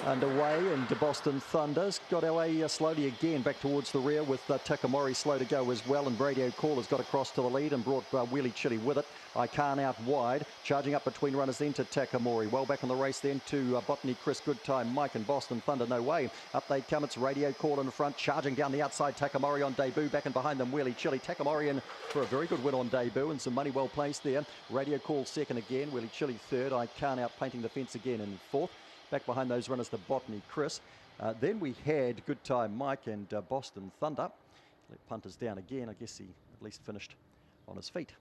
underway, and Boston Thunder's got away slowly again back towards the rear with Takamori slow to go as well, and Radio Call has got across to the lead and brought Wheelie Chili with it. I Can't out wide, charging up between runners then to Takamori. Well back on the race then to Botany, Chris, Good Time, Mike, and Boston Thunder. No way. Up they come. It's Radio Call in front, charging down the outside. Takamori on debut. Back and behind them, Wheelie Chili. Takamori in for a very good win on debut and some money well placed there. Radio Call second again. Wheelie Chili third. I Can't out painting the fence again in fourth. Back behind those runners, the Botany, Chris. Then we had Good Time Mike and Boston Thunder. Let punters down again. I guess he at least finished on his feet.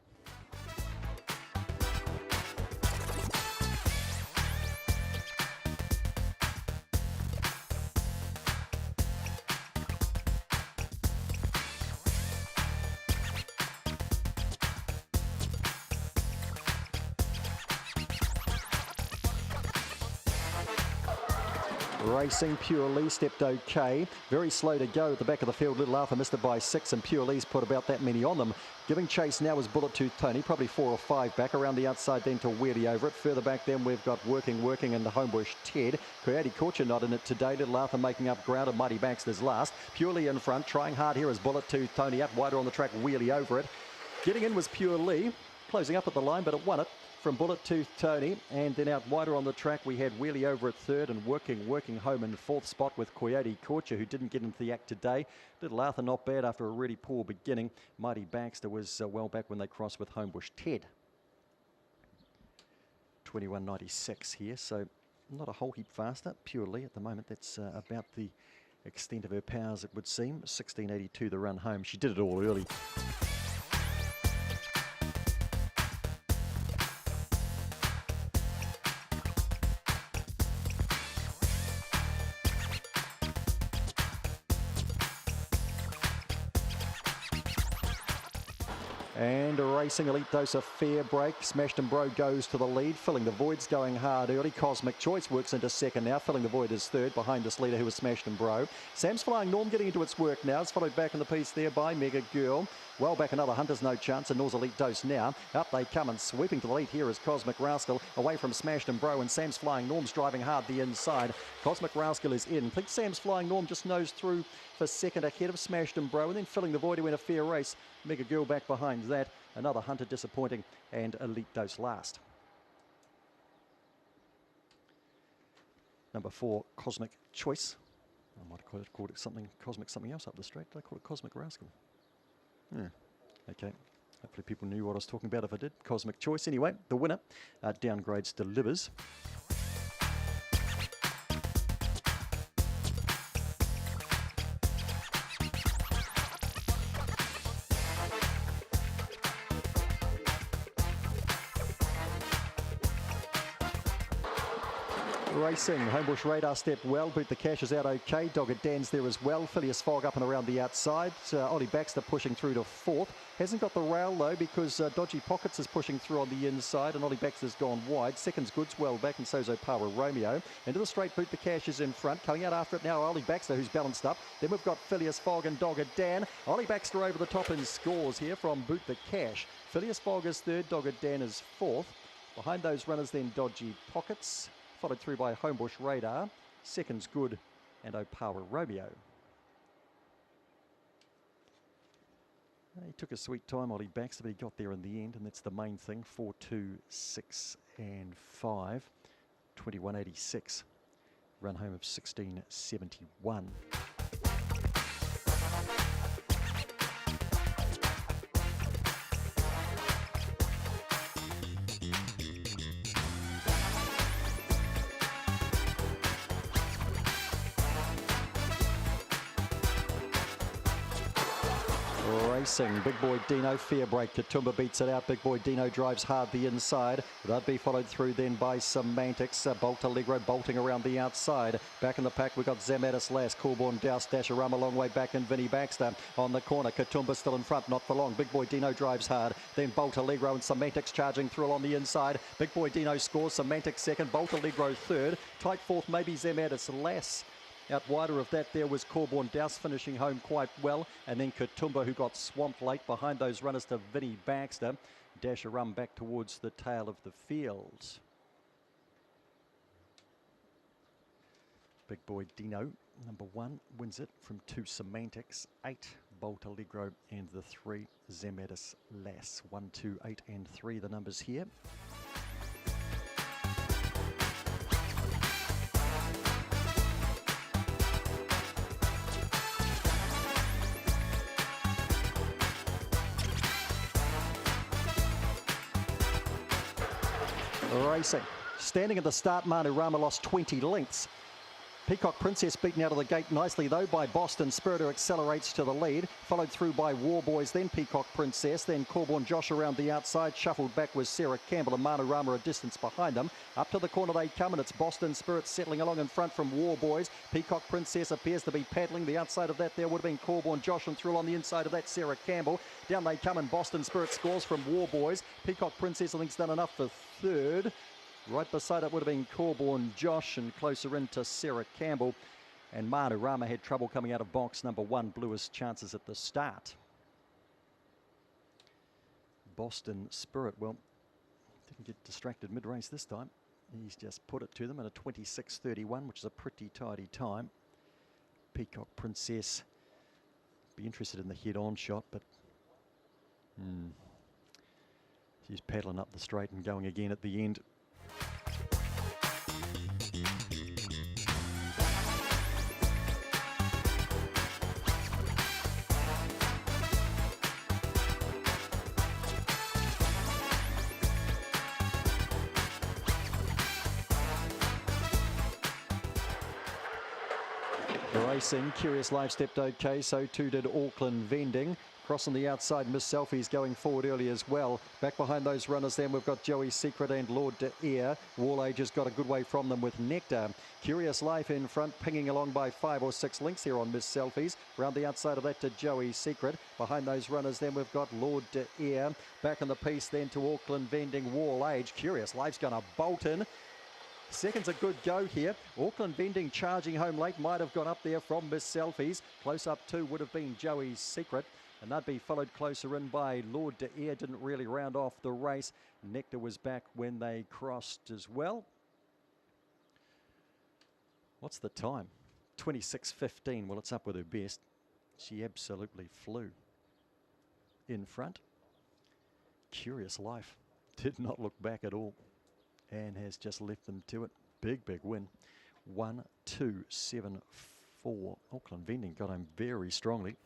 Racing, Pure Lee stepped okay. Very slow to go at the back of the field. Little Arthur missed it by 6, and Pure Lee's put about that many on them. Giving chase now is Bullet Tooth Tony, probably 4 or 5 back. Around the outside then to Wheelie over it. Further back then we've got Working, and the Homebush Ted. Coyote Courtier not in it today. Little Arthur making up ground, and Mighty Baxter's last. Pure Lee in front, trying hard here is Bullet Tooth Tony. Up wider on the track, Wheelie over it. Getting in was Pure Lee, closing up at the line, but it won it from Bullet Tooth Tony. And then out wider on the track we had Wheelie over at third, and Working home in fourth spot with Coyote Courtier, who didn't get into the act today. Little Arthur not bad after a really poor beginning. Mighty Baxter was well back when they crossed with Homebush Ted. 21.96 here, so not a whole heap faster. Pure Lee at the moment, that's about the extent of her powers it would seem. 16.82 the run home. She did it all early. And racing, Elite Dose, a fair break. Smashed and Bro goes to the lead. Filling the Void's going hard early. Cosmic Choice works into second now. Filling the Void is third behind this leader who was Smashed and Bro. Sam's Flying Norm getting into its work now. It's followed back in the piece there by Mega Girl. Well back another Hunter's No Chance, and Nor's Elite Dose now. Up they come, and sweeping to the lead here is Cosmic Rascal. Away from Smashed and Bro, and Sam's Flying Norm's driving hard the inside. Cosmic Rascal is in. I think Sam's Flying Norm just nosed through for second ahead of Smashed and Bro, and then Filling the Void to win a fair race. Mega Girl back behind that. Another Hunter disappointing, and Elite Dose last. Number 4, Cosmic Choice. I might have called it something, Cosmic something else up the straight. Did I call it Cosmic Rascal? Yeah. Okay. Hopefully people knew what I was talking about if I did. Cosmic Choice. Anyway, the winner, Downgrades delivers. Racing, Homebush Radar stepped well. Boot the Cash is out okay. Dogged Dan's there as well. Phileas Fogg up and around the outside. Ollie Baxter pushing through to fourth. Hasn't got the rail though, because Dodgy Pockets is pushing through on the inside, and Ollie Baxter's gone wide. Second's Good's well back, and so's Opara Romeo. Into the straight, Boot the Cash is in front. Coming out after it now, Ollie Baxter, who's balanced up. Then we've got Phileas Fogg and Dogged Dan. Ollie Baxter over the top in scores here from Boot the Cash. Phileas Fogg is third. Dogged Dan is fourth. Behind those runners then Dodgy Pockets, followed through by Homebush Radar, Second's Good, and Opara Romeo. He took a sweet time, Ollie Baxter, but he got there in the end, and that's the main thing. 4, 2, 6, and 5. 21.86. Run home of 16.71. Racing, Big Boy Dino, fair break. Katoomba beats it out. Big Boy Dino drives hard the inside. That'd be followed through then by Semantics. Bolt Allegro bolting around the outside. Back in the pack, we've got Zamatis Last, Corborn Douse, Dasharum a long way back, and Vinnie Baxter on the corner. Katoomba still in front, not for long. Big Boy Dino drives hard. Then Bolt Allegro and Semantics charging through on the inside. Big Boy Dino scores. Semantics second. Bolt Allegro third. Tight fourth, maybe Zamatis Last. Out wider of that there was Corborn Douse finishing home quite well, and then Katoomba, who got swamped late behind those runners to Vinnie Baxter. Dasharum back towards the tail of the field. Big boy Dino, number 1, wins it from 2 Semantics, 8 Bolt Allegro, and the 3 Zematis Lass. 1, 2, 8, and 3 the numbers here. Racing. Standing at the start, Manu Rama lost 20 lengths. Peacock Princess beaten out of the gate nicely though by Boston Spirit, who accelerates to the lead, followed through by War Boys, then Peacock Princess, then Corborn Josh around the outside, shuffled back with Sarah Campbell and Manu Rama a distance behind them. Up to the corner they come, and it's Boston Spirit settling along in front from War Boys. Peacock Princess appears to be paddling. The outside of that there would have been Corborn Josh, and through on the inside of that Sarah Campbell. Down they come, and Boston Spirit scores from War Boys. Peacock Princess I think's done enough for third. Right beside it would have been Corborn Josh, and closer into Sarah Campbell. And Manu Rama had trouble coming out of box number 1, blew his chances at the start. Boston Spirit, well, didn't get distracted mid-race this time. He's just put it to them at a 26.31, which is a pretty tidy time. Peacock Princess, be interested in the head-on shot, but she's paddling up the straight and going again at the end. Racing, Curious Life stepped okay, so too did Auckland Vending. Crossing the outside, Miss Selfie's going forward early as well. Back behind those runners then we've got Joey's Secret and Lord de Air. Wall Age has got a good way from them with Nectar. Curious Life in front, pinging along by 5 or 6 lengths here on Miss Selfies. Round the outside of that to Joey's Secret. Behind those runners then we've got Lord de Air. Back in the piece then to Auckland Vending, Wall Age. Curious Life's going to bolt in. Second's a good go here. Auckland Vending charging home late, might have gone up there from Miss Selfies. Close up too would have been Joey's Secret, and that'd be followed closer in by Lord de Air. Didn't really round off the race. Nectar was back when they crossed as well. What's the time? 26.15. Well, it's up with her best. She absolutely flew in front. Curious Life did not look back at all and has just left them to it. Big win. 1, 2, 7, 4. Auckland Vending got home very strongly.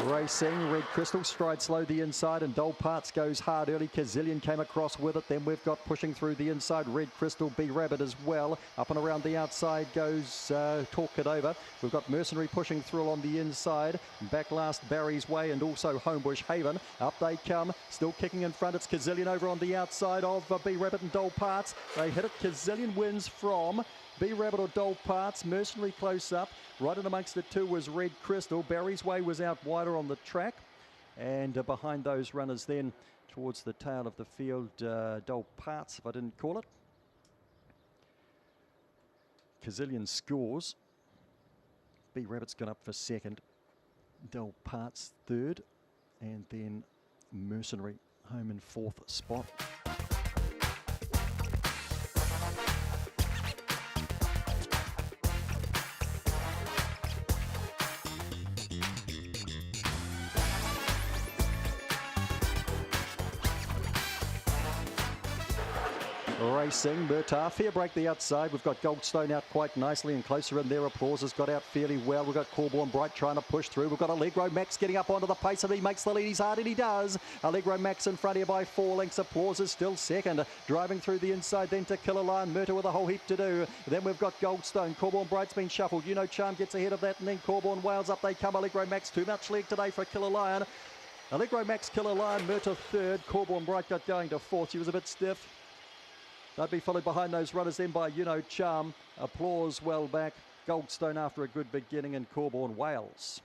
Racing, Red Crystal strides slow the inside, and Dole Parts goes hard early. Kazillion came across with it. Then we've got pushing through the inside Red Crystal, B Rabbit as well. Up and around the outside goes Talk It Over. We've got Mercenary pushing through on the inside. Back last Barry's Way and also Homebush Haven. Up they come, still kicking in front. It's Kazillion over on the outside of B Rabbit and Dole Parts. They hit it. Kazillion wins from B Rabbit or Dole Parts. Mercenary close up. Right in amongst the two was Red Crystal. Barry's Way was out wider on the track. And behind those runners then towards the tail of the field, Dole Parts, if I didn't call it. Kazillion scores. B Rabbit's gone up for second. Dole Parts third. And then Mercenary home in 4th spot. Racing, Murtaugh, fair break the outside. We've got Goldstone out quite nicely and closer in there. Applause has got out fairly well. We've got Corborn Bright trying to push through. We've got Allegro Max getting up onto the pace, and he makes the lead. He's hard, and he does. Allegro Max in front here by 4 lengths. Applause is still second. Driving through the inside then to Killer Lion. Murtaugh with a whole heap to do. Then we've got Goldstone. Corborn Bright's been shuffled. You know Charm gets ahead of that, and then Corborn Wales up they come. Allegro Max, too much leg today for Killer Lion. Allegro Max, Killer Lion, Murtaugh third. Corborn Bright got going to 4th. She was a bit stiff. They'd be followed behind those runners then by You Know Charm. Applause well back. Goldstone after a good beginning, and Corborn Wales.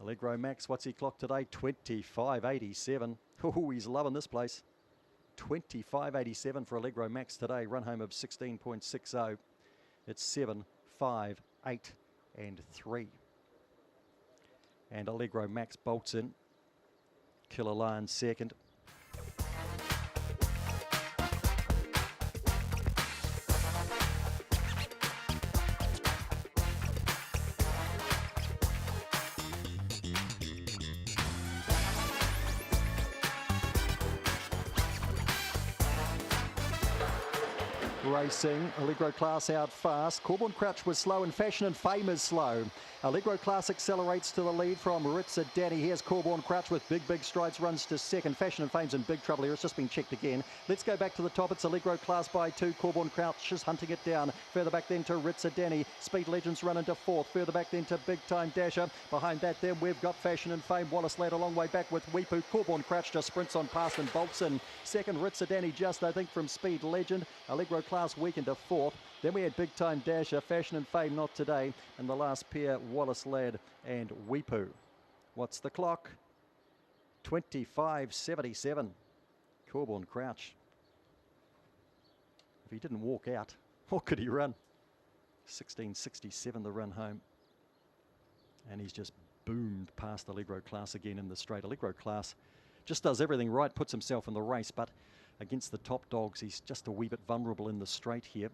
Allegro Max, what's he clocked today? 25.87. Oh, he's loving this place. 25.87 for Allegro Max today. Run home of 16.60. It's 7, 5, 8 and 3. And Allegro Max bolts in. Killer Lion second. Racing, Allegro Class out fast. Corborn Crouch was slow and Fashion and Fame is slow. Allegro Class accelerates to the lead from Ritza Danny. Here's Corborn Crouch with big strides, runs to second. Fashion and Fame's in big trouble here. It's just been checked again. Let's go back to the top. It's Allegro Class by 2. Corborn Crouch is hunting it down. Further back then to Ritza Danny. Speed Legends run into 4th. Further back then to Big Time Dasher. Behind that then we've got Fashion and Fame. Wallace led a long way back with Weepu. Corborn Crouch just sprints on past and bolts in. Second, Ritza Danny just, I think, from Speed Legend. Allegro Class weak into 4th. Then we had Big Time Dasher, Fashion and Fame not today. And the last pair, Wallace Lad and Weepu. What's the clock? 25.77. Corborn Crouch. If he didn't walk out, what could he run? 16.67 the run home. And he's just boomed past Allegro Class again in the straight. Allegro Class just does everything right, puts himself in the race, but against the top dogs, he's just a wee bit vulnerable in the straight here.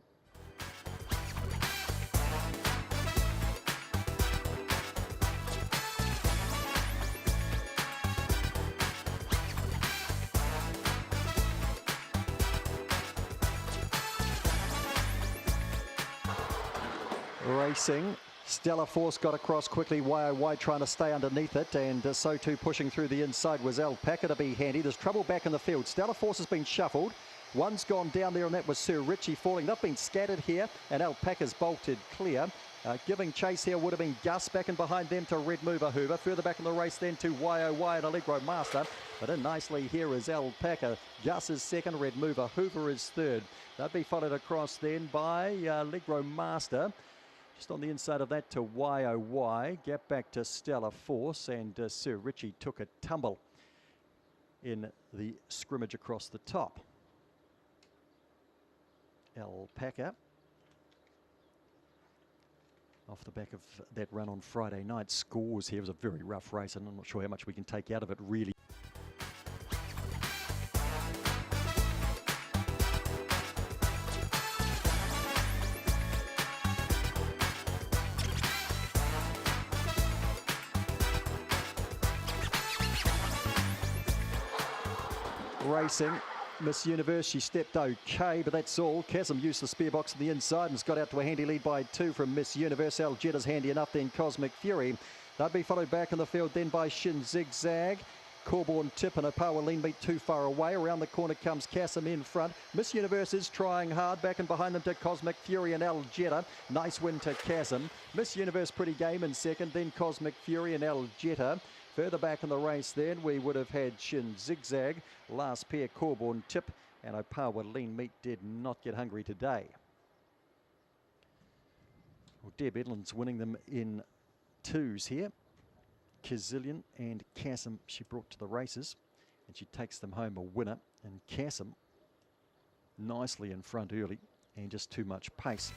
Racing. Stella Force got across quickly. YOY trying to stay underneath it, and so too pushing through the inside was Alpaca to be handy. There's trouble back in the field. Stella Force has been shuffled. One's gone down there, and that was Sir Richie falling. They've been scattered here, and Alpaca's bolted clear. Giving chase here would have been Gus. Back and behind them to Red Mover Hoover. Further back in the race then to YOY and Allegro Master. But in nicely here is Alpaca. Gus is second, Red Mover Hoover is third. They'll be followed across then by Allegro Master. Just on the inside of that to YOY. Gap back to Stella Force, and Sir Richie took a tumble in the scrimmage across the top. Alpaca, off the back of that run on Friday night, scores here. It was a very rough race, and I'm not sure how much we can take out of it really. Racing. Miss Universe, she stepped okay, but that's all. Chasm used the spear box on the inside and has got out to a handy lead by 2 from Miss Universe. Aljetta's handy enough, then Cosmic Fury. They'll be followed back in the field then by Shin Zigzag. Corborn Tip and a power lean beat too far away. Around the corner comes Chasm in front. Miss Universe is trying hard. Back and behind them to Cosmic Fury and Aljetta. Nice win to Chasm. Miss Universe pretty game in second, then Cosmic Fury and Aljetta. Further back in the race then, we would have had Shin Zigzag. Last pair, Corborn Tip and Opawa Lean Meat did not get hungry today. Well, Deb Edlund's winning them in 2s here. Kazillion and Chasm she brought to the races, and she takes them home a winner. And Chasm nicely in front early, and just too much pace.